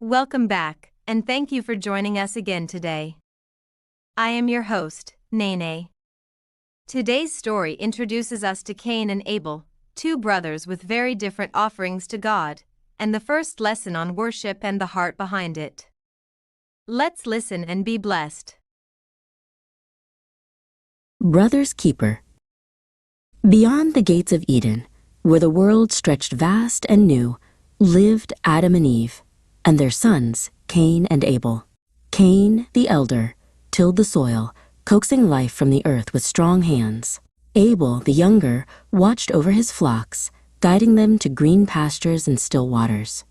Welcome back, and thank you for joining us again today. I am your host, Nene. Today's story introduces us to Cain and Abel, two brothers with very different offerings to God, and the first lesson on worship and the heart behind it. Let's listen and be blessed. Brother's Keeper. Beyond the gates of Eden, where the world stretched vast and new, lived Adam and Eve, and their sons, Cain and Abel. Cain, the elder, tilled the soil, coaxing life from the earth with strong hands. Abel, the younger, watched over his flocks, guiding them to green pastures and still waters.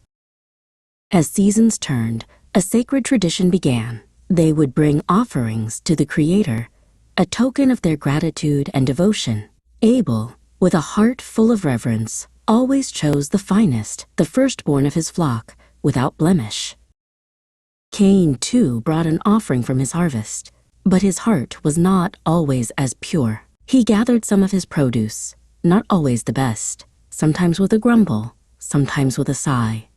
As seasons turned, a sacred tradition began. They would bring offerings to the Creator, a token of their gratitude and devotion. Abel, with a heart full of reverence, always chose the finest, the firstborn of his flock, without blemish. Cain, too, brought an offering from his harvest, but his heart was not always as pure. He gathered some of his produce, not always the best, sometimes with a grumble, sometimes with a sigh.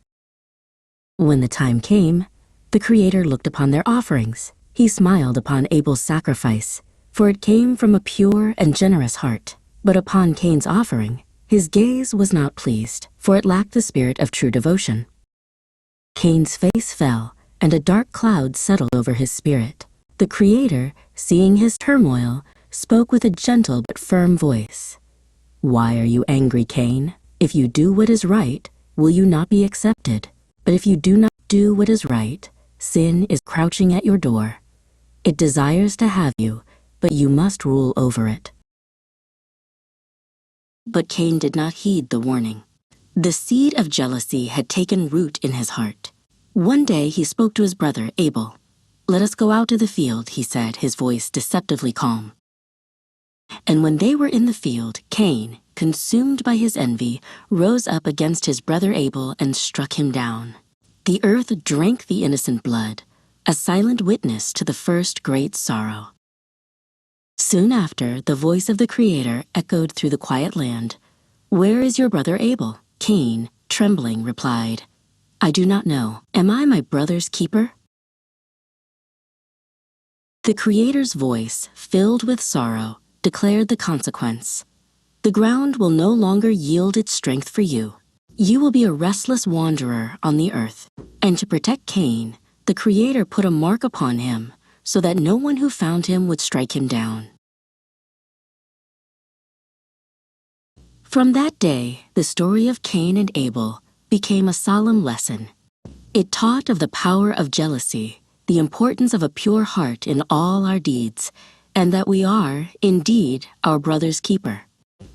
When the time came, the Creator looked upon their offerings. He smiled upon Abel's sacrifice, for it came from a pure and generous heart. But upon Cain's offering, his gaze was not pleased, for it lacked the spirit of true devotion. Cain's face fell, and a dark cloud settled over his spirit. The Creator, seeing his turmoil, spoke with a gentle but firm voice. "Why are you angry, Cain? If you do what is right, will you not be accepted? But if you do not do what is right, sin is crouching at your door. It desires to have you, but you must rule over it." But Cain did not heed the warning. The seed of jealousy had taken root in his heart. One day he spoke to his brother Abel. "Let us go out to the field," he said, his voice deceptively calm. And when they were in the field, Cain, consumed by his envy, rose up against his brother Abel and struck him down. The earth drank the innocent blood, a silent witness to the first great sorrow. Soon after, the voice of the Creator echoed through the quiet land. "Where is your brother Abel?" Cain, trembling, replied, "I do not know. Am I my brother's keeper?" The Creator's voice, filled with sorrow, declared the consequence. "The ground will no longer yield its strength for you. You will be a restless wanderer on the earth." And to protect Cain, the Creator put a mark upon him, so that no one who found him would strike him down. From that day, the story of Cain and Abel became a solemn lesson. It taught of the power of jealousy, the importance of a pure heart in all our deeds, and that we are, indeed, our brother's keeper.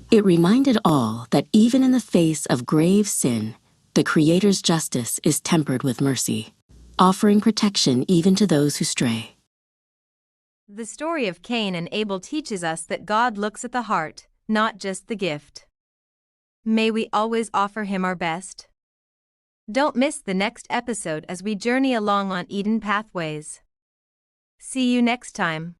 It reminded all that even in the face of grave sin, the Creator's justice is tempered with mercy, offering protection even to those who stray. The story of Cain and Abel teaches us that God looks at the heart, not just the gift. May we always offer Him our best. Don't miss the next episode as we journey along on Eden pathways. See you next time.